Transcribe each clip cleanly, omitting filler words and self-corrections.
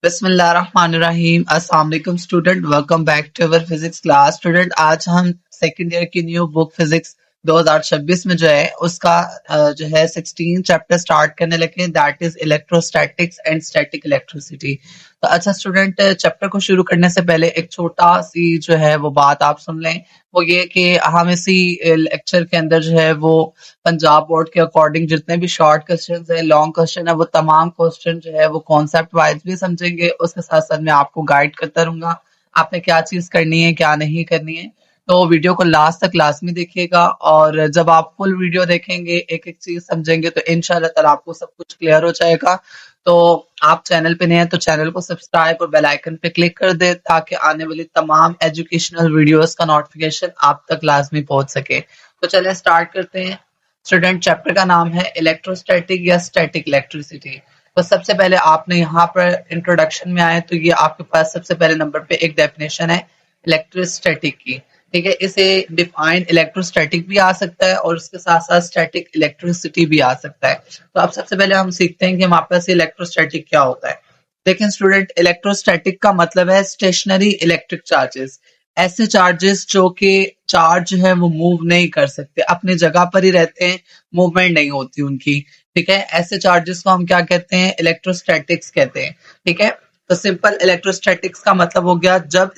बिस्मिल्लाहिर्रहमानिर्रहीम। अस्सलाम वालेकुम student, welcome back to our physics class. Student, आज हम सेकंड ईयर की न्यू बुक फिजिक्स 2026 में जो है उसका जो है 16 चैप्टर स्टार्ट करने लगे, that is electrostatics and static electricity. तो अच्छा स्टूडेंट, चैप्टर को शुरू करने से पहले एक छोटा सी जो है वो बात आप सुन लें। वो ये कि हम इसी लेक्चर के अंदर जो है वो पंजाब बोर्ड के अकॉर्डिंग जितने भी शॉर्ट क्वेश्चन है, लॉन्ग क्वेश्चन है, वो तमाम क्वेश्चन जो है वो कॉन्सेप्ट वाइज भी समझेंगे। उसके साथ साथ मैं आपको गाइड करता रहूंगा आपने क्या चीज करनी है क्या नहीं करनी है। तो वीडियो को लास्ट तक लाजमी देखिएगा, और जब आप फुल वीडियो देखेंगे, एक एक चीज समझेंगे, तो इंशाल्लाह ताला आपको सब कुछ क्लियर हो जाएगा। तो आप चैनल पे नए हैं तो चैनल को सब्सक्राइब और बेल आइकन पे क्लिक कर दे, ताकि आने वाली तमाम एजुकेशनल वीडियोस का नोटिफिकेशन आप तक लाजमी पहुंच सके। तो चलिए स्टार्ट करते हैं। स्टूडेंट, चैप्टर का नाम है इलेक्ट्रोस्टैटिक या स्टैटिक इलेक्ट्रिसिटी। तो सबसे पहले आपने यहाँ पर इंट्रोडक्शन में आए तो ये आपके पास सबसे पहले नंबर पे एक डेफिनेशन है इलेक्ट्रोस्टैटिक की। ठीक है, इसे डिफाइन इलेक्ट्रोस्टैटिक भी आ सकता है और उसके साथ साथ स्टैटिक इलेक्ट्रिसिटी भी आ सकता है। तो अब सबसे पहले हम सीखते हैं कि हमारे पास इलेक्ट्रोस्टैटिक क्या होता है। देखें स्टूडेंट, इलेक्ट्रोस्टैटिक का मतलब है स्टेशनरी इलेक्ट्रिक चार्जेस। ऐसे चार्जेस जो कि चार्ज है वो मूव नहीं कर सकते, अपनी जगह पर ही रहते हैं, मूवमेंट नहीं होती उनकी। ठीक है, ऐसे चार्जेस को हम क्या कहते हैं? इलेक्ट्रोस्टैटिक्स कहते हैं। ठीक है, तो सिंपल इलेक्ट्रोस्टैटिक्स का मतलब हो गया जब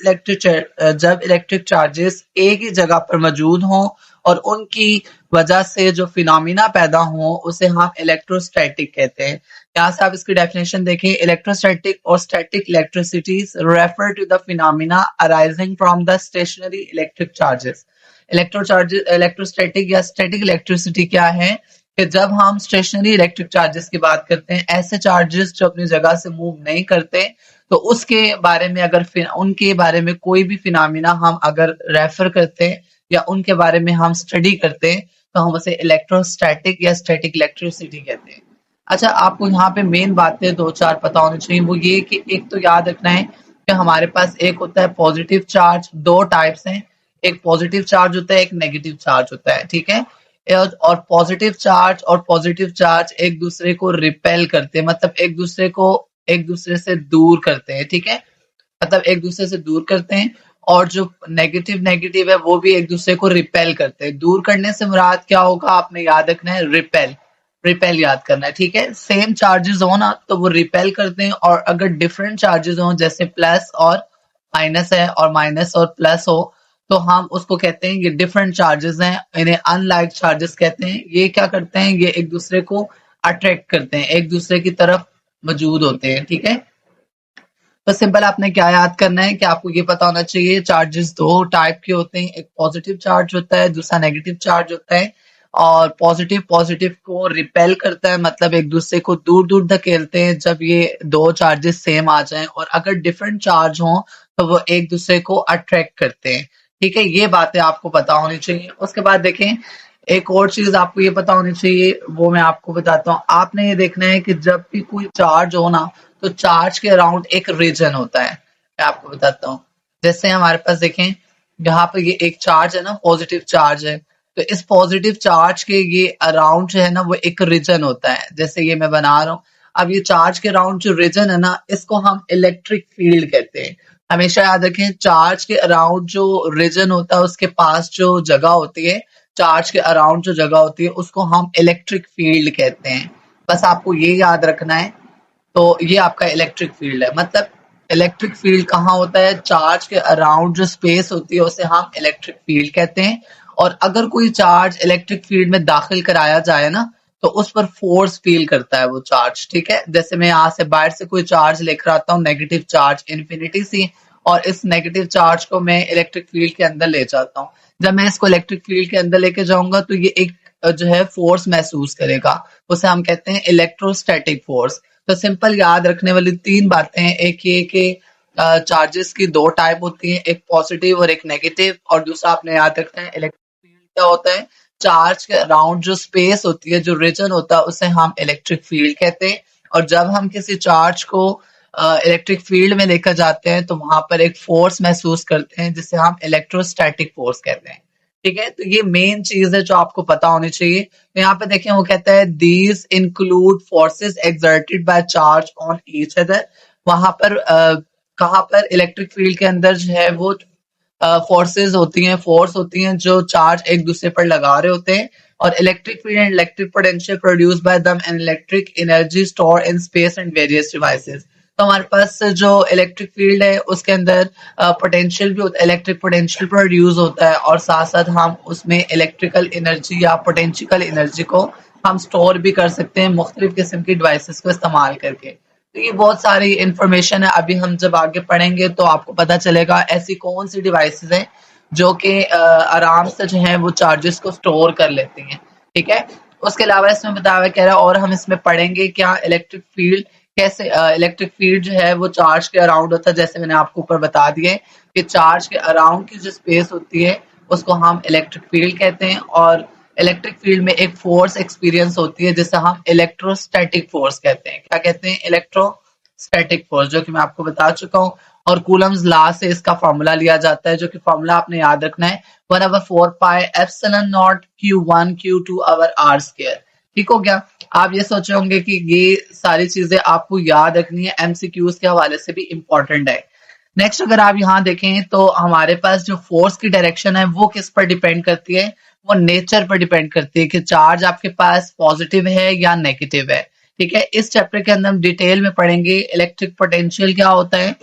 इलेक्ट्रिक चार्जेस एक ही जगह पर मौजूद हों और उनकी वजह से जो फिनोमिना पैदा हो उसे हम इलेक्ट्रोस्टैटिक कहते हैं। यहाँ से आप इसकी डेफिनेशन देखें, इलेक्ट्रोस्टैटिक और static electricities refer to the phenomena arising from the stationary electric charges. Electrostatic या स्टैटिक इलेक्ट्रिसिटी क्या है कि जब हम स्टेशनरी इलेक्ट्रिक चार्जेस की बात करते हैं, ऐसे चार्जेस जो अपनी जगह से मूव नहीं करते, तो उसके बारे में उनके बारे में कोई भी फिनोमिना हम अगर रेफर करते हैं या उनके बारे में हम स्टडी करते हैं, तो हम उसे इलेक्ट्रोस्टैटिक या स्टैटिक इलेक्ट्रिसिटी कहते हैं। अच्छा, आपको यहाँ पे मेन बातें दो चार पता होनी चाहिए। वो ये कि एक तो याद रखना है कि हमारे पास एक होता है पॉजिटिव चार्ज। दो टाइप्स हैं, एक पॉजिटिव चार्ज होता है, एक नेगेटिव चार्ज होता है। ठीक है, और पॉजिटिव चार्ज एक दूसरे को रिपेल करते हैं, मतलब एक दूसरे से दूर करते हैं। ठीक है, मतलब एक दूसरे से दूर करते हैं। और जो नेगेटिव नेगेटिव है वो भी एक दूसरे को रिपेल करते हैं। दूर करने से मुराद क्या होगा, आपने याद रखना है रिपेल। रिपेल याद करना है। ठीक है, सेम चार्जेस हो ना तो वो रिपेल करते हैं, और अगर डिफरेंट चार्जेस हो जैसे प्लस और माइनस है और माइनस और प्लस हो, तो हम उसको कहते हैं ये डिफरेंट चार्जेस हैं, इन्हें अनलाइक चार्जेस कहते हैं। ये क्या करते हैं, ये एक दूसरे को अट्रैक्ट करते हैं, एक दूसरे की तरफ मौजूद होते हैं। ठीक है, तो सिंपल आपने क्या याद करना है कि आपको ये पता होना चाहिए चार्जेस दो टाइप के होते हैं, एक पॉजिटिव चार्ज होता है, दूसरा नेगेटिव चार्ज होता है। और पॉजिटिव पॉजिटिव को रिपेल करता है, मतलब एक दूसरे को दूर दूर धकेलते हैं जब ये दो चार्जेस सेम आ जाएं, और अगर डिफरेंट चार्ज हों तो वो एक दूसरे को अट्रैक्ट करते हैं। ठीक है, ये बातें आपको पता होनी चाहिए। उसके बाद देखें, एक और चीज आपको ये पता होनी चाहिए, वो मैं आपको बताता हूँ। आपने ये देखना है कि जब भी कोई चार्ज हो ना, तो चार्ज के अराउंड एक रीजन होता है। मैं आपको बताता हूँ, जैसे हमारे पास देखें यहाँ पर ये एक चार्ज है ना, पॉजिटिव चार्ज है, तो इस पॉजिटिव चार्ज के ये अराउंड जो है ना वो एक रीजन होता है, जैसे ये मैं बना रहा हूँ। अब ये चार्ज के अराउंड जो रीजन है ना, इसको हम इलेक्ट्रिक फील्ड कहते हैं। हमेशा याद रखें, चार्ज के अराउंड जो रीजन होता है उसके पास जो जगह होती है, चार्ज के अराउंड जो जगह होती है उसको हम इलेक्ट्रिक फील्ड कहते हैं। बस आपको ये याद रखना है। तो ये आपका इलेक्ट्रिक फील्ड है। मतलब इलेक्ट्रिक फील्ड कहाँ होता है, चार्ज के अराउंड जो स्पेस होती है उसे हम इलेक्ट्रिक फील्ड कहते हैं। और अगर कोई चार्ज इलेक्ट्रिक फील्ड में दाखिल कराया जाए ना, तो उस पर फोर्स फील करता है वो चार्ज। ठीक है, जैसे मैं यहाँ से बाहर से कोई चार्ज लेकर आता हूँ, नेगेटिव चार्ज इन्फिनिटी सी, और इस नेगेटिव चार्ज को मैं इलेक्ट्रिक फील्ड के अंदर ले जाता हूँ। जब मैं इसको इलेक्ट्रिक फील्ड के अंदर लेके जाऊंगा तो ये एक जो है फोर्स महसूस करेगा, उसे हम कहते हैं इलेक्ट्रोस्टैटिक फोर्स। तो सिंपल याद रखने वाली तीन बातें हैं, एक ये कि चार्जेस की दो टाइप होती हैं, एक पॉजिटिव और एक नेगेटिव। और दूसरा आपने याद रखना है इलेक्ट्रिक फील्ड क्या होता है, चार्ज के अराउंड जो स्पेस होती है, जो रीजन होता है, उसे हम इलेक्ट्रिक फील्ड कहते हैं। और जब हम किसी चार्ज को इलेक्ट्रिक फील्ड में लेकर जाते हैं तो वहां पर एक फोर्स महसूस करते हैं जिसे हम इलेक्ट्रोस्टैटिक फोर्स कहते हैं। ठीक है, तो ये मेन चीज है जो आपको पता होनी चाहिए। तो यहाँ पे देखें वो कहता है these include forces exerted by charge on each other, वहां पर कहाँ पर इलेक्ट्रिक फील्ड के अंदर जो है वो फोर्सेस होती हैं, फोर्स होती हैं जो चार्ज एक दूसरे पर लगा रहे होते हैं। और electric field and electric potential produce by them and electric energy store in space and various devices. तो हमारे पास जो इलेक्ट्रिक फील्ड है उसके अंदर पोटेंशियल भी होता है, इलेक्ट्रिक पोटेंशियल प्रोड्यूस होता है, और साथ साथ हम उसमें इलेक्ट्रिकल एनर्जी या पोटेंशियल एनर्जी को हम स्टोर भी कर सकते हैं मुख्तलिफ किस्म की डिवाइसेस को इस्तेमाल करके। तो ये बहुत सारी इंफॉर्मेशन है, अभी हम जब आगे पढ़ेंगे तो आपको पता चलेगा ऐसी कौन सी डिवाइसेस हैं जो कि आराम से जो है वो चार्जेस को स्टोर कर लेती हैं। ठीक है, उसके अलावा इसमें बताया कह रहा है, और हम इसमें पढ़ेंगे क्या इलेक्ट्रिक फील्ड कैसे, इलेक्ट्रिक फील्ड जो है वो चार्ज के अराउंड होता है, जैसे मैंने आपको ऊपर बता दिए कि चार्ज के अराउंड की जो स्पेस होती है उसको हम इलेक्ट्रिक फील्ड कहते हैं। और इलेक्ट्रिक फील्ड में एक फोर्स एक्सपीरियंस होती है जिसे हम इलेक्ट्रोस्टैटिक फोर्स कहते हैं। क्या कहते हैं? इलेक्ट्रोस्टैटिक फोर्स, जो कि मैं आपको बता चुका हूँ। और कूलम्स लॉ से इसका फॉर्मूला लिया जाता है, जो कि फॉर्मूला आपने याद रखना है 1/4 pi epsilon not Q1 Q2 ठीक हो गया। आप ये सोचे होंगे कि ये सारी चीजें आपको याद रखनी है, एमसीक्यूज के हवाले से भी इम्पोर्टेंट है। नेक्स्ट अगर आप यहाँ देखें तो हमारे पास जो फोर्स की डायरेक्शन है वो किस पर डिपेंड करती है? वो नेचर पर डिपेंड करती है कि चार्ज आपके पास पॉजिटिव है या नेगेटिव है। ठीक है, इस चैप्टर के अंदर हम डिटेल में पढ़ेंगे इलेक्ट्रिक पोटेंशियल क्या होता है।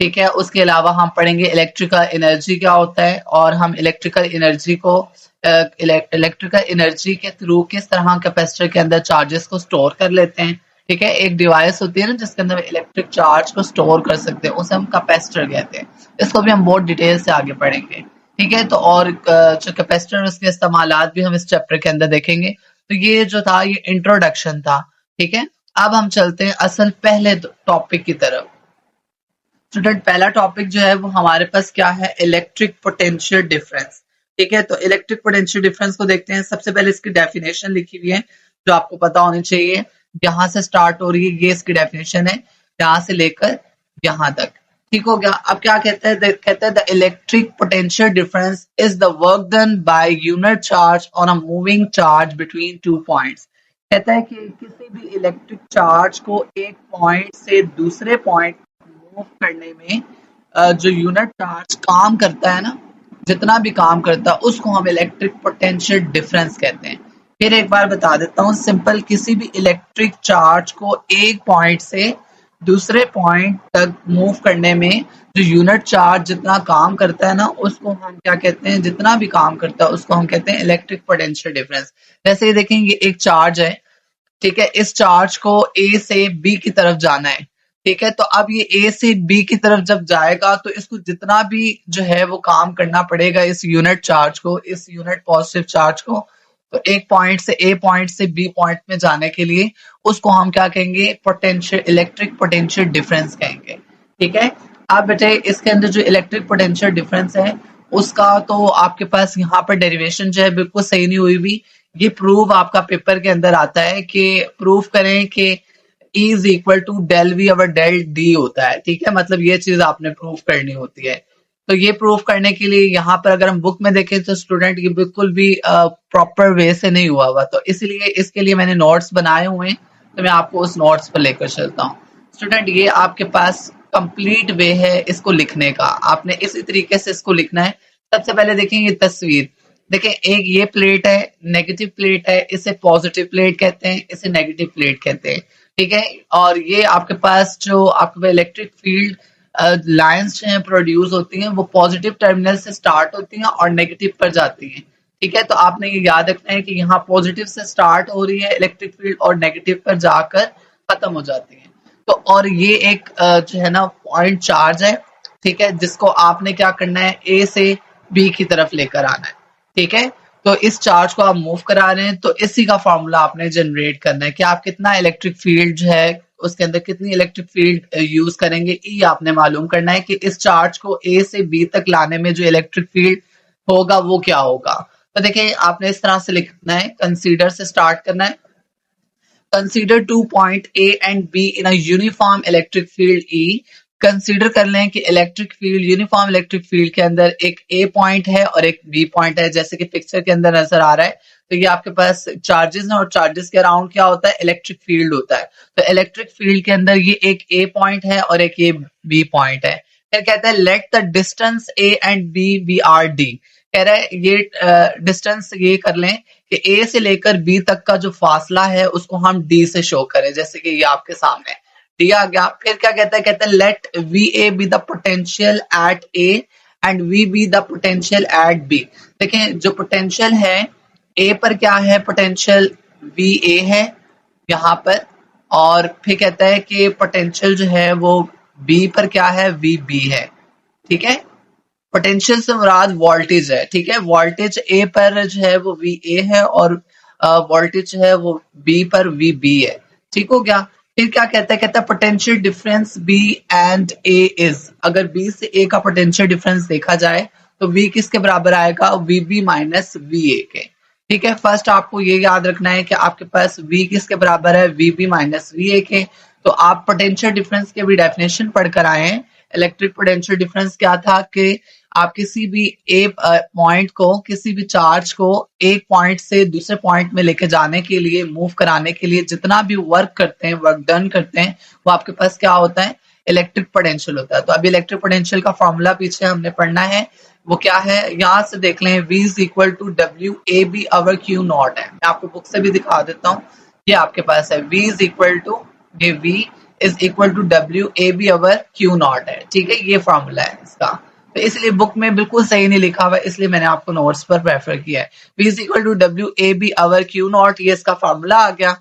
ठीक है, उसके अलावा हम पढ़ेंगे इलेक्ट्रिकल एनर्जी क्या होता है, और हम इलेक्ट्रिकल एनर्जी को इलेक्ट्रिकल एनर्जी के थ्रू किस तरह कैपेसिटर के अंदर चार्जेस को स्टोर कर लेते हैं। ठीक है, एक डिवाइस होती है ना जिसके अंदर इलेक्ट्रिक चार्ज को स्टोर कर सकते हैं, उसे हम कैपेसिटर कहते हैं। इसको भी हम बहुत डिटेल से आगे पढ़ेंगे। ठीक है, तो और जो कैपेसिटर उसके इस्तेमालात भी हम इस चैप्टर के अंदर देखेंगे। तो ये जो था ये इंट्रोडक्शन था। ठीक है, अब हम चलते हैं असल पहले टॉपिक की तरफ। स्टूडेंट, पहला टॉपिक जो है वो हमारे पास क्या है? Electric potential difference. ठीक है, तो इलेक्ट्रिक पोटेंशियल डिफरेंस को देखते हैं। सबसे पहले इसकी डेफिनेशन लिखी हुई है जो आपको पता होनी चाहिए। यहाँ से स्टार्ट हो रही है, ये इसकी डेफिनेशन है, यहाँ से लेकर यहाँ तक। ठीक हो गया। अब क्या कहते हैं? कहते हैं the electric potential difference is the work done by unit charge on a moving charge between two points. कहता है कि किसी भी इलेक्ट्रिक चार्ज को एक पॉइंट से दूसरे पॉइंट मूव करने में जो यूनिट चार्ज काम करता है ना, जितना भी काम करता है उसको हम इलेक्ट्रिक पोटेंशियल डिफरेंस कहते हैं। फिर एक बार बता देता हूँ सिंपल, किसी भी इलेक्ट्रिक चार्ज को एक पॉइंट से दूसरे पॉइंट तक मूव करने में जो यूनिट चार्ज जितना काम करता है ना उसको हम क्या कहते हैं? जितना भी काम करता है उसको हम कहते हैं इलेक्ट्रिक पोटेंशियल डिफरेंस। जैसे ये देखेंगे एक चार्ज है, ठीक है, इस चार्ज को ए से बी की तरफ जाना है। ठीक है, तो अब ये ए से बी की तरफ जब जाएगा तो इसको जितना भी जो है वो काम करना पड़ेगा इस यूनिट चार्ज को, इस यूनिट पॉजिटिव चार्ज को, तो एक पॉइंट से ए पॉइंट से बी पॉइंट में जाने के लिए उसको हम क्या कहेंगे? पोटेंशियल, इलेक्ट्रिक पोटेंशियल डिफरेंस कहेंगे। ठीक है, अब बेटे इसके अंदर जो इलेक्ट्रिक पोटेंशियल डिफरेंस है उसका तो आपके पास यहाँ पर डेरिवेशन जो है बिल्कुल सही नहीं हुई भी। ये प्रूव आपका पेपर के अंदर आता है कि प्रूव करें कि E is equal to del V over del D होता है। ठीक है, मतलब ये चीज आपने प्रूव करनी होती है। तो ये प्रूव करने के लिए यहाँ पर अगर हम बुक में देखें तो स्टूडेंट ये बिल्कुल भी प्रॉपर वे से नहीं हुआ हुआ, तो इसलिए इसके लिए मैंने नोट्स बनाए हुए हैं, तो मैं आपको उस नोट्स पर लेकर चलता हूँ। स्टूडेंट, ये आपके पास कंप्लीट वे है इसको लिखने का, आपने इसी तरीके से इसको लिखना है। सबसे पहले देखें ये तस्वीर, देखें एक ये प्लेट है, नेगेटिव प्लेट है, इसे पॉजिटिव प्लेट कहते हैं, इसे नेगेटिव प्लेट कहते हैं। ठीक है, और ये आपके पास जो आपके इलेक्ट्रिक फील्ड लाइंस जो हैं प्रोड्यूस होती हैं वो पॉजिटिव टर्मिनल से स्टार्ट होती हैं और नेगेटिव पर जाती हैं। ठीक है, तो आपने ये याद रखना है कि यहाँ पॉजिटिव से स्टार्ट हो रही है इलेक्ट्रिक फील्ड और नेगेटिव पर जाकर खत्म हो जाती है। तो और ये एक जो है ना पॉइंट चार्ज है, ठीक है, जिसको आपने क्या करना है? ए से बी की तरफ लेकर आना है। ठीक है, तो इस चार्ज को आप मूव करा रहे हैं, तो इसी का फॉर्मूला आपने जनरेट करना है कि आप कितना इलेक्ट्रिक फील्ड जो है उसके अंदर कितनी इलेक्ट्रिक फील्ड यूज करेंगे। ई आपने मालूम करना है कि इस चार्ज को ए से बी तक लाने में जो इलेक्ट्रिक फील्ड होगा वो क्या होगा। तो देखिए आपने इस तरह से लिखना है, कंसीडर से स्टार्ट करना है। Consider 2 point A and be in a uniform electric field E. Consider कर लें कि electric field, uniform electric field के अंदर एक ए पॉइंट है और एक बी पॉइंट है, जैसे कि पिक्चर के अंदर नजर आ रहा है। तो ये आपके पास चार्जेस हैं और चार्जेस के अराउंड क्या होता है, इलेक्ट्रिक फील्ड होता है। तो इलेक्ट्रिक फील्ड के अंदर ये एक ए पॉइंट है और एक ये बी पॉइंट है। फिर कहता है let the distance A and B be R D. कह रहा है ये डिस्टेंस ये कर लें कि ए से लेकर बी तक का जो फासला है उसको हम डी से शो करें, जैसे कि ये आपके सामने डी आ गया। फिर क्या कहता है let V A be the potential at A and V B the potential at B. देखें जो पोटेंशियल है ए पर क्या है, पोटेंशियल वी ए है यहाँ पर, और फिर कहता है कि पोटेंशियल जो है वो बी पर क्या है, वी बी है। ठीक है, पोटेंशियल से मुराद वोल्टेज है। ठीक है, वोल्टेज ए पर जो है वो वी ए है और वोल्टेज जो है वो बी पर वी बी है। ठीक हो गया। फिर क्या कहता है potential difference B and A is, अगर बी से ए का पोटेंशियल डिफरेंस देखा जाए तो वी किसके बराबर आएगा, V B minus V A के। ठीक है, फर्स्ट आपको ये याद रखना है कि आपके पास v किसके बराबर है, V B minus V A के। तो आप पोटेंशियल डिफरेंस के भी डेफिनेशन पढ़कर आए हैं। इलेक्ट्रिक पोटेंशियल डिफरेंस क्या था कि आप किसी भी ए पॉइंट को, किसी भी चार्ज को एक पॉइंट से दूसरे पॉइंट में लेके जाने के लिए, मूव कराने के लिए जितना भी वर्क करते हैं, वर्क डन करते हैं, वो आपके पास क्या होता है, इलेक्ट्रिक पोटेंशियल होता है। तो अभी इलेक्ट्रिक पोटेंशियल का फॉर्मूला पीछे हमने पढ़ना है, वो क्या है, यहाँ से देख लें, V is equal to W A B over Q naught है। मैं आपको बुक से भी दिखा देता हूँ, ये आपके पास है V इज इक्वल टू, ये V is equal to W A B over Q naught है। ठीक है, ये फॉर्मूला है इसका। तो इसलिए बुक में बिल्कुल सही नहीं लिखा हुआ है, इसलिए मैंने आपको नोट्स पर प्रेफर किया है। V is equal to W A B over Q naught, ये इसका फॉर्मूला आ गया।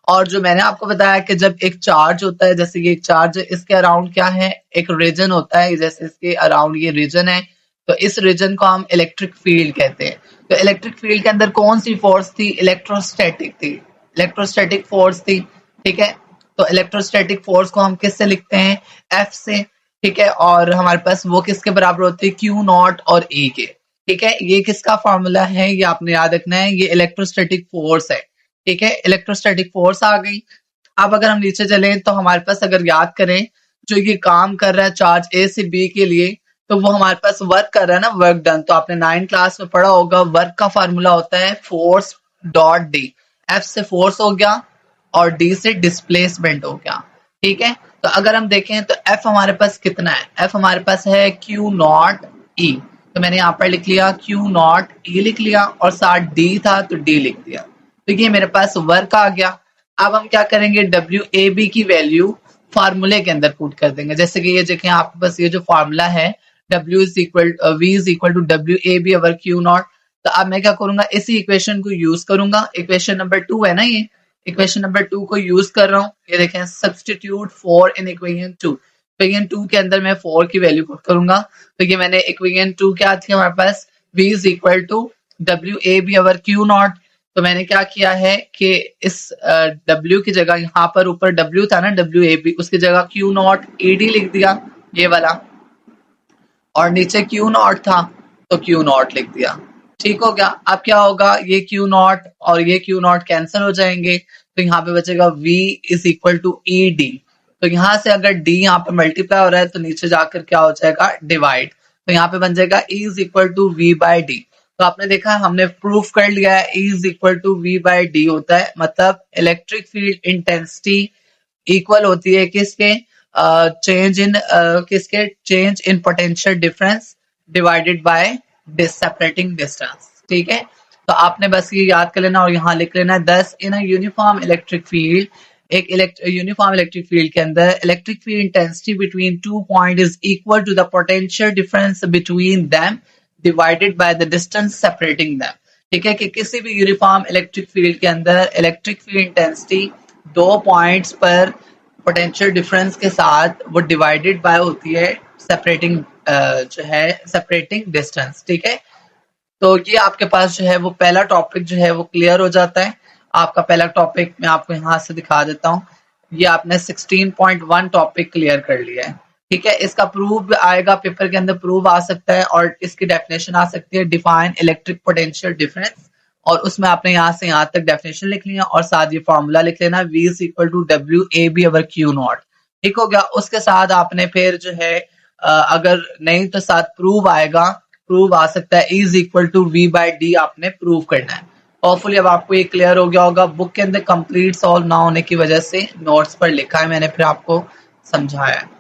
और जो मैंने आपको बताया कि जब एक चार्ज होता है, जैसे ये एक चार्ज है, इसके अराउंड क्या है, एक रीजन होता है, जैसे इसके अराउंड ये रीजन है, तो इस रीजन को हम इलेक्ट्रिक फील्ड कहते हैं। तो इलेक्ट्रिक फील्ड के अंदर कौन सी फोर्स थी, इलेक्ट्रोस्टैटिक थी, इलेक्ट्रोस्टैटिक फोर्स थी। ठीक है, तो इलेक्ट्रोस्टैटिक फोर्स को हम किससे लिखते हैं, एफ से। ठीक है, और हमारे पास वो किसके बराबर होती है, क्यू नॉट और ए के। ठीक है, ये किसका फॉर्मूला है, ये आपने याद रखना है, ये इलेक्ट्रोस्टैटिक फोर्स है। ठीक है, इलेक्ट्रोस्टैटिक फोर्स आ गई। अब अगर हम नीचे चलें तो हमारे पास अगर याद करें, जो ये काम कर रहा है चार्ज ए से बी के लिए, तो वो हमारे पास वर्क कर रहा है ना, वर्क डन। तो आपने 9 क्लास में पढ़ा होगा, वर्क का फार्मूला होता है फोर्स डॉट डी। एफ से फोर्स हो गया और डी से डिस्प्लेसमेंट हो गया। ठीक है, तो अगर हम देखें तो एफ हमारे पास कितना है, एफ हमारे पास है क्यू नॉट ई। तो मैंने यहाँ पर लिख लिया क्यू नॉट ई लिख लिया, और साथ डी था तो डी लिख दिया। तो ये मेरे पास वर्क आ गया। अब हम क्या करेंगे, डब्ल्यू ए बी की वैल्यू फार्मूले के अंदर पुट कर देंगे। जैसे कि ये देखें, आपके पास ये जो फार्मूला है, W is equal V is equal to WAB over Q not. तो अब मैं क्या करूंगा, इसी इक्वेशन को यूज करूंगा। इक्वेशन नंबर 2 है ना, ये इक्वेशन नंबर 2 को यूज कर रहा हूँ। ये देखें, सब्सटीट्यूट 4 इन इक्वेशन 2। इक्वेशन 2 के अंदर मैं 4 की वैल्यू पुट करूंगा। तो ये मैंने इक्वेशन 2 क्या थी हमारे पास, V is equal to WAB over Q not. तो मैंने क्या किया है कि इस W की जगह, यहाँ पर ऊपर W था ना, WAB, उसकी जगह Q नॉट AD लिख दिया, ये वाला, और नीचे क्यू नॉट था तो क्यू नॉट लिख दिया। ठीक हो गया। अब क्या होगा, ये क्यू नॉट और ये क्यू नॉट कैंसिल हो जाएंगे, तो यहाँ पे बचेगा V is equal to E D. तो यहाँ से अगर D यहाँ पे मल्टीप्लाई हो रहा है तो नीचे जाकर क्या हो जाएगा, डिवाइड। तो यहाँ पे बन जाएगा E is equal to V by D. तो आपने देखा, हमने प्रूफ कर लिया है E is equal to V by D होता है, मतलब इलेक्ट्रिक फील्ड इंटेंसिटी इक्वल होती है किसके, चेंज इन किसके, change in potential difference divided by separating distance. ठीक है, तो आपने बस ये याद कर लेना और यहाँ लिख लेना है 10 in a uniform electric field. एक यूनिफॉर्म इलेक्ट्रिक फील्ड के अंदर electric field intensity between 2 point is equal to the potential difference between them divided by the distance separating them. ठीक है, कि किसी भी यूनिफॉर्म इलेक्ट्रिक फील्ड के अंदर इलेक्ट्रिक फील्ड इंटेंसिटी 2 पॉइंट्स पर पोटेंशियल डिफरेंस के साथ वो डिवाइडेड बाय होती है सेपरेटिंग जो है सेपरेटिंग डिस्टेंस। ठीक है, तो ये आपके पास जो है वो पहला टॉपिक जो है वो क्लियर हो जाता है। आपका पहला टॉपिक मैं आपको यहाँ से दिखा देता हूँ, ये आपने 16.1 टॉपिक क्लियर कर लिया है। ठीक है, इसका प्रूफ आएगा पेपर के अंदर, प्रूफ आ सकता है और इसकी डेफिनेशन आ सकती है, डिफाइन इलेक्ट्रिक पोटेंशियल डिफरेंस, और उसमें आपने यहाँ से यहाँ तक डेफिनेशन लिख लिया और साथ ये फॉर्मूला लिख लेना, V is equal to W A B over Q naught. ठीक हो गया। उसके साथ आपने फिर जो है अगर नहीं तो साथ प्रूव आएगा, प्रूव आ सकता है E is equal to V by D, आपने प्रूव करना है। होपफुली अब आपको ये क्लियर हो गया होगा। बुक के अंदर कंप्लीट सॉल्व ना होने की वजह से नोट्स पर लिखा है मैंने, फिर आपको समझाया है।